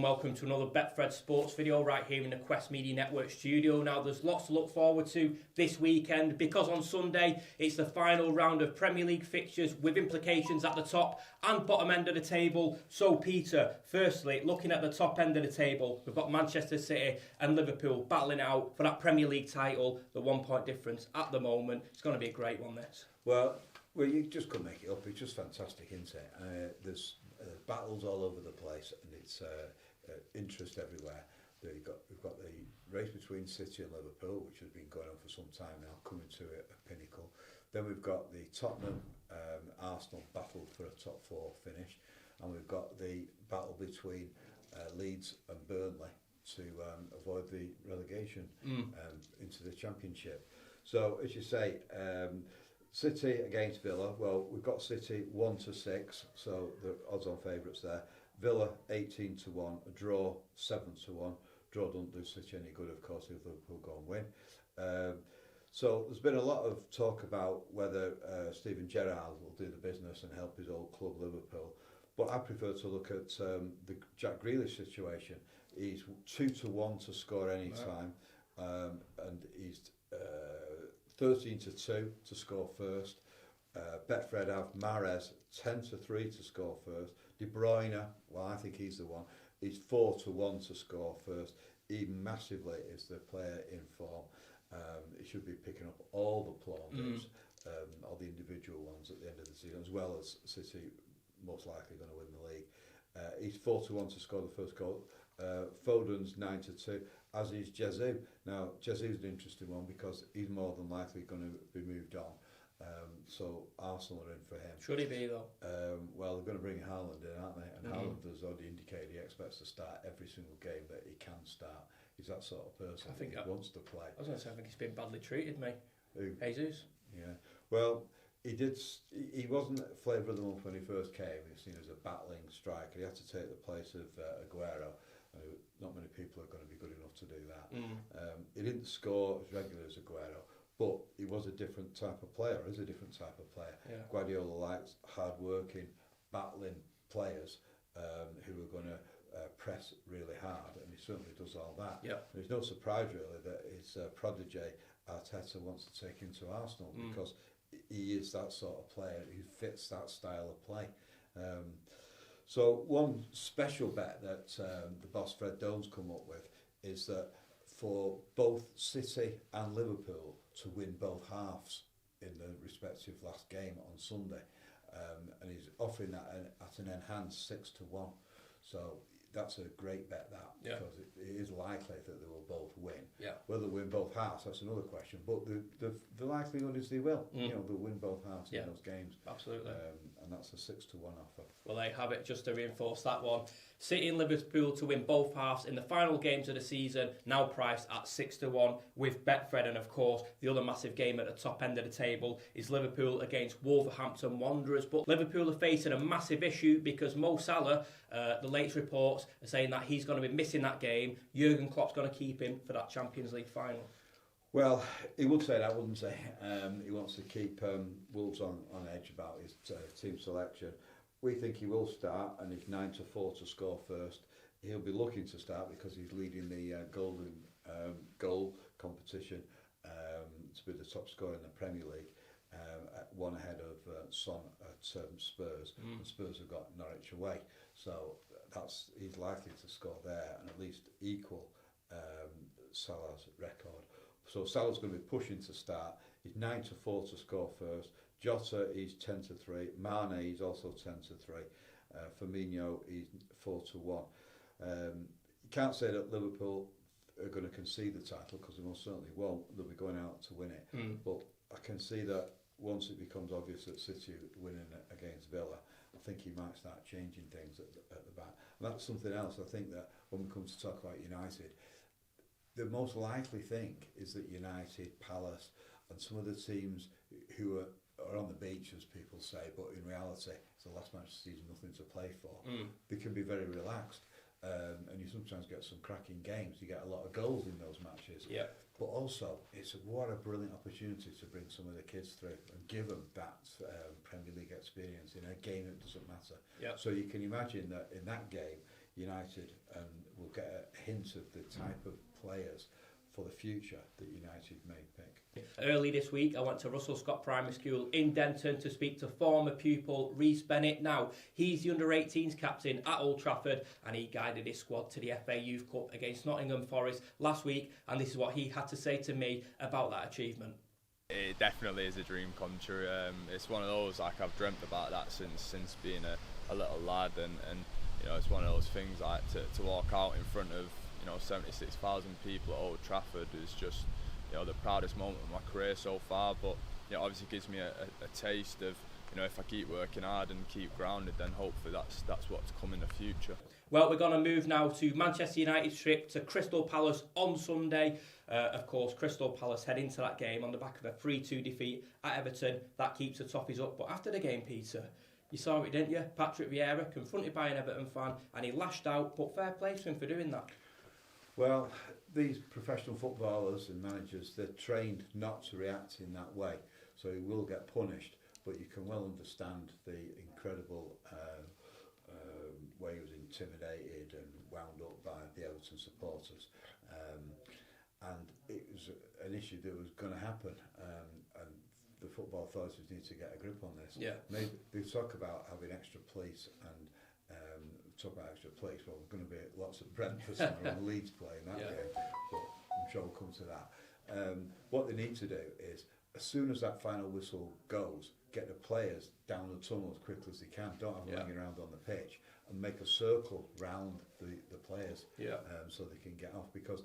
welcome to another Betfred Sports video right here in the Quest Media Network studio. Now there's lots to look forward to this weekend because on Sunday it's the final round of Premier League fixtures with implications at the top and bottom end of the table. So Peter, firstly, looking at the top end of the table, we've got Manchester City and Liverpool battling out for that Premier League title, the 1 point difference at the moment. It's going to be a great one, this. Well, you just couldn't make it up. It's just fantastic, isn't it? There's battles all over the place, and it's interest everywhere. We've got the race between City and Liverpool, which has been going on for some time now, coming to a pinnacle. Then we've got the Tottenham Arsenal battle for a top four finish, and we've got the battle between Leeds and Burnley to avoid the relegation into the Championship. So, as you say, City against Villa. Well, we've got City 1-6, so the odds-on favourites there. Villa 18-1, a draw 7-1. Draw doesn't do City any good, of course, if Liverpool go and win. So there's been a lot of talk about whether Steven Gerrard will do the business and help his old club Liverpool. But I prefer to look at the Jack Grealish situation. He's 2-1 to score any time, and he's 13-2 to score first. Betfred have Mahrez 10-3 to score first. De Bruyne, well, I think he's the one. He's 4-1 to score first. He massively is the player in form. He should be picking up all the plaudits, all the individual ones at the end of the season, as well as City most likely going to win the league. He's 4-1 to score the first goal. Foden's 9-2, as is Jesus. Now, Jesus is an interesting one because he's more than likely going to be moved on. So Arsenal are in for him. Should he be, though? Well, they're going to bring Haaland in, aren't they? And Haaland has already indicated he expects to start every single game that he can start. He's that sort of person. I think he wants to play. I was going to say, I think he's been badly treated, mate. Who? Jesus. Yeah. Well, he wasn't flavour of the month when he first came. He was seen as a battling striker. He had to take the place of Aguero. Not many people are going to be good enough to do that. He didn't score as regular as Aguero, but he was a different type of player. Is a different type of player. Yeah. Guardiola likes hard-working, battling players who are going to press really hard, and he certainly does all that. Yeah. There's no surprise really that his protege Arteta wants to take him to Arsenal because he is that sort of player. He fits that style of play. So one special bet that the boss Fred Doan's come up with is that for both City and Liverpool to win both halves in the respective last game on Sunday, and he's offering that at an enhanced 6-1. So that's a great bet, because it is likely that they will both win. Yeah. Whether they win both halves, that's another question. But the likelihood is they will. You know, they'll win both halves in those games. Absolutely. And that's a 6-1 offer. Well, they have it, just to reinforce that one. City and Liverpool to win both halves in the final games of the season, now priced at 6-1 with Betfred. And of course, the other massive game at the top end of the table is Liverpool against Wolverhampton Wanderers. But Liverpool are facing a massive issue because Mo Salah, the latest reports are saying that he's going to be missing that game. Jurgen Klopp's going to keep him for that Champions League final. Well, he would say that, wouldn't he? He wants to keep Wolves on edge about his team selection. We think he will start, and he's 9-4 to score first. He'll be looking to start because he's leading the golden goal competition to be the top scorer in the Premier League, one ahead of Son at Spurs. And Spurs have got Norwich away, so he's likely to score there and at least equal Salah's record. So Salah's going to be pushing to start. He's 9-4 to score first. Jota, he's 10-3. Mane, he's also 10-3. Firmino, he's 4-1. You can't say that Liverpool are going to concede the title because they most certainly won't. They'll be going out to win it. But I can see that once it becomes obvious that City are winning against Villa, I think he might start changing things at the back. And that's something else. I think that when we come to talk about United, the most likely thing is that United, Palace, and some of the teams who are on the beach, as people say, but in reality, it's the last match of the season, nothing to play for. They can be very relaxed, and you sometimes get some cracking games. You get a lot of goals in those matches. Yeah. But also, what a brilliant opportunity to bring some of the kids through and give them that Premier League experience in a game that doesn't matter. Yeah. So you can imagine that in that game, United, and we'll get a hint of the type of players for the future that United may pick. Early this week, I went to Russell Scott Primary School in Denton to speak to former pupil Rhys Bennett. Now, he's the under-18s captain at Old Trafford, and he guided his squad to the FA Youth Cup against Nottingham Forest last week, and this is what he had to say to me about that achievement. It definitely is a dream come true. It's one of those, like, I've dreamt about that since being a little lad, and you know, it's one of those things, like, to walk out in front of 76,000 people at Old Trafford is just, the proudest moment of my career so far. But obviously gives me a taste of, if I keep working hard and keep grounded, then hopefully that's what's come in the future. Well, we're going to move now to Manchester United's trip to Crystal Palace on Sunday. Of course, Crystal Palace head into that game on the back of a 3-2 defeat at Everton. That keeps the Toffees up. But after the game, Peter, you saw it, didn't you? Patrick Vieira confronted by an Everton fan, and he lashed out, but fair play to him for doing that. Well, these professional footballers and managers, they're trained not to react in that way, so he will get punished, but you can well understand the incredible way he was intimidated and wound up by the Everton supporters, and it was an issue that was going to happen, and the football authorities need to get a grip on this. Yeah. Maybe they talk about having extra police and talk about extra police. Well, there's going to be lots of Brentford and Leeds playing that game, but I'm sure we'll come to that. What they need to do is, as soon as that final whistle goes, get the players down the tunnel as quickly as they can. Don't have them hanging around on the pitch, and make a circle round the players so they can get off, because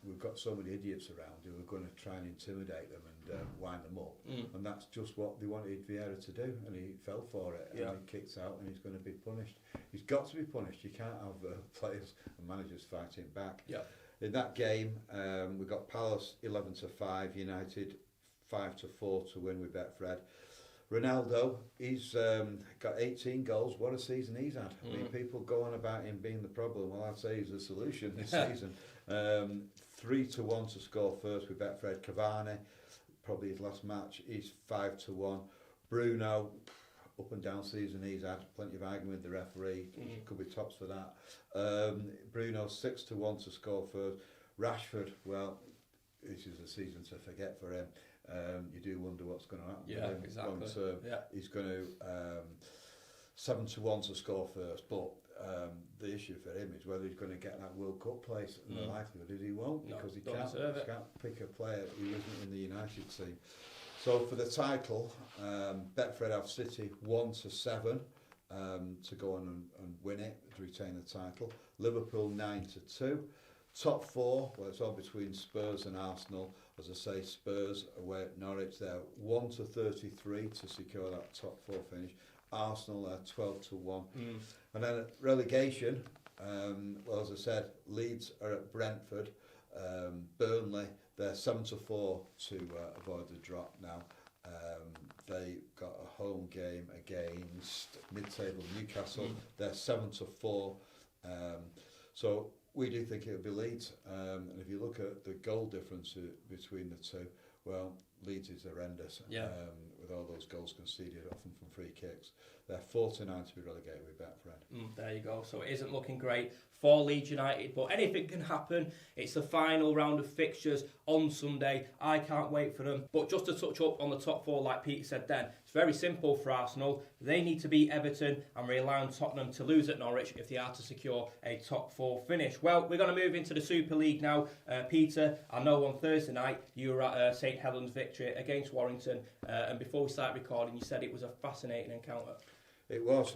we've got so many idiots around who are going to try and intimidate them and wind them up, and that's just what they wanted Vieira to do, and he fell for it, and he kicks out, and he's going to be punished. He's got to be punished. You can't have players and managers fighting back. In that game, we got Palace 11-5, United 5-4 to win with Betfred. Ronaldo, he's got 18 goals. What a season he's had. I mean, people go on about him being the problem. Well, I'd say he's the solution this season. 3-1 to score first with Betfred. Cavani, probably his last match, he's 5-1. Bruno, up and down season he's had. Plenty of argument with the referee. Could be tops for that. Bruno, 6-1 to score first. Rashford, well, this is a season to forget for him. You do wonder what's going to happen with him long term. He's going to 7-1 to score first, but the issue for him is whether he's going to get that World Cup place, and the likelihood is he won't, because he can't pick a player who isn't in the United team. So for the title, Betfred have City 1-7 to go on and win it, to retain the title. Liverpool 9-2. Top four, well, it's all between Spurs and Arsenal. As I say, Spurs away at Norwich, they're 1-33 to secure that top four finish. Arsenal are 12-1. And then at relegation, well, as I said, Leeds are at Brentford. Burnley, they're 7-4 to avoid the drop now. They got a home game against mid-table Newcastle. They're 7-4. So we do think it'll be Leeds. And if you look at the goal difference between the two, well, Leeds is horrendous. With all those goals conceded, often from free kicks. They're 4-9 to be relegated with Betfred. There you go. So it isn't looking great for Leeds United, but anything can happen. It's the final round of fixtures on Sunday. I can't wait for them. But just to touch up on the top four, like Peter said then, it's very simple for Arsenal. They need to beat Everton and rely on Tottenham to lose at Norwich if they are to secure a top four finish. Well, we're going to move into the Super League now. Peter, I know on Thursday night you were at St Helens victory against Warrington, and before we start recording you said it was a fascinating encounter. It was.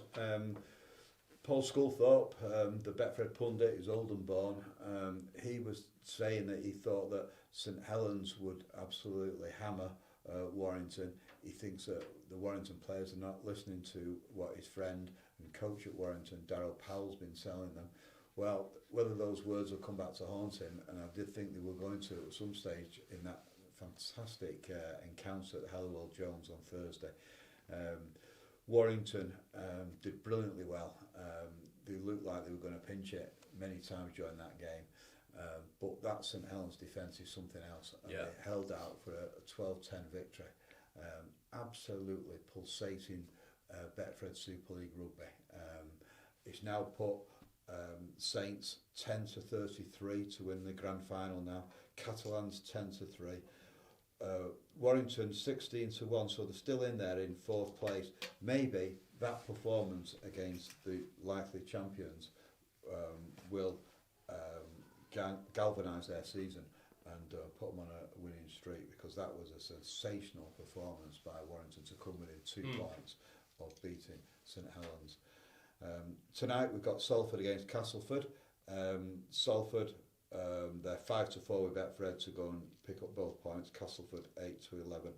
Paul Sculthorpe, the Betfred pundit, who's Oldham born, he was saying that he thought that St Helens would absolutely hammer Warrington. He thinks that the Warrington players are not listening to what his friend and coach at Warrington, Darryl Powell's been telling them. Well, whether those words will come back to haunt him, and I did think they were going to at some stage in that fantastic encounter at Halliwell Jones on Thursday. Warrington did brilliantly well. They looked like they were going to pinch it many times during that game. But that St Helens defence is something else. And they held out for a 12-10 victory. Absolutely pulsating Betfred Super League rugby. It's now put Saints 10-33 to win the grand final now. Catalans 10-3. Warrington 16-1, so they're still in there in fourth place. Maybe that performance against the likely champions will galvanise their season and put them on a winning streak, because that was a sensational performance by Warrington to come within 2 points of beating St Helens. Tonight we've got Salford against Castleford. Salford, they're 5-4 with Betfred to go and pick up both points. Castleford 8-11.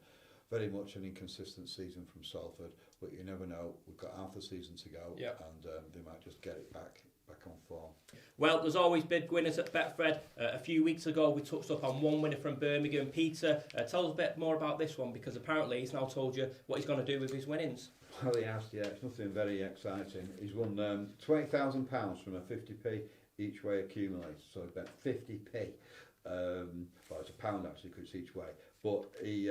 Very much an inconsistent season from Salford, but you never know. We've got half the season to go, and they might just get it back on form. Well, there's always big winners at Betfred. A few weeks ago we touched up on one winner from Birmingham. Peter, tell us a bit more about this one, because apparently he's now told you what he's going to do with his winnings. Well, he has, yeah. It's nothing very exciting. He's won £20,000 from a 50p each way accumulator, so he bet 50p. Well, it's a pound actually, because it's each way. But he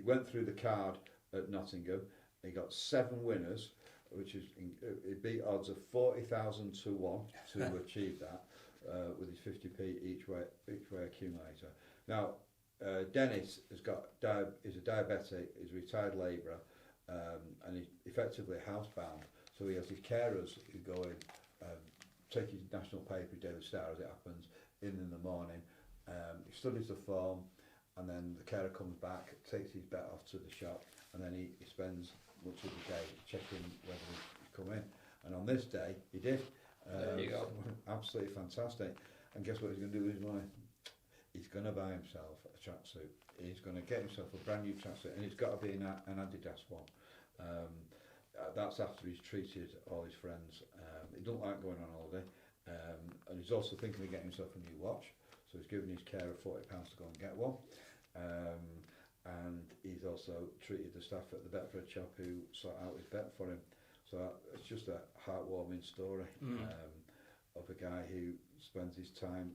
went through the card at Nottingham. He got 7 winners, which is he beat odds of 40,000 to 1 to achieve that with his 50p each way accumulator. Now, Dennis is a diabetic. He's a retired labourer. And he's effectively housebound, so he has his carers who go in, take his national paper, Daily Star as it happens, in the morning. He studies the form, and then the carer comes back, takes his bet off to the shop, and then he spends much of the day checking whether he's come in. And on this day, he did. There you go. Absolutely fantastic. And guess what he's going to do with his money? He's going to buy himself a tracksuit. He's going to get himself a brand new tracksuit, and it's got to be an Adidas one. That's after he's treated all his friends. He doesn't like going on holiday, and he's also thinking of getting himself a new watch. So he's given his carer £40 to go and get one. And he's also treated the staff at the Betfred shop who sort out his bet for him. So it's just a heartwarming story of a guy who spends his time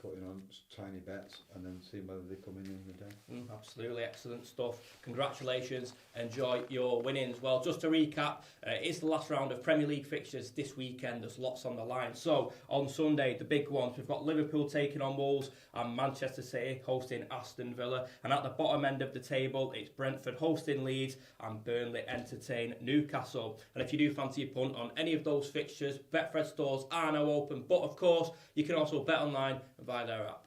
putting on tiny bets and then seeing whether they come in the day. Absolutely excellent stuff. Congratulations. Enjoy your winnings. Well, just to recap, it's the last round of Premier League fixtures this weekend. There's lots on the line. So on Sunday, the big ones, we've got Liverpool taking on Wolves and Manchester City hosting Aston Villa. And at the bottom end of the table, it's Brentford hosting Leeds and Burnley entertain Newcastle. And if you do fancy a punt on any of those fixtures, Betfred stores are now open. But of course, you can also bet online via their app.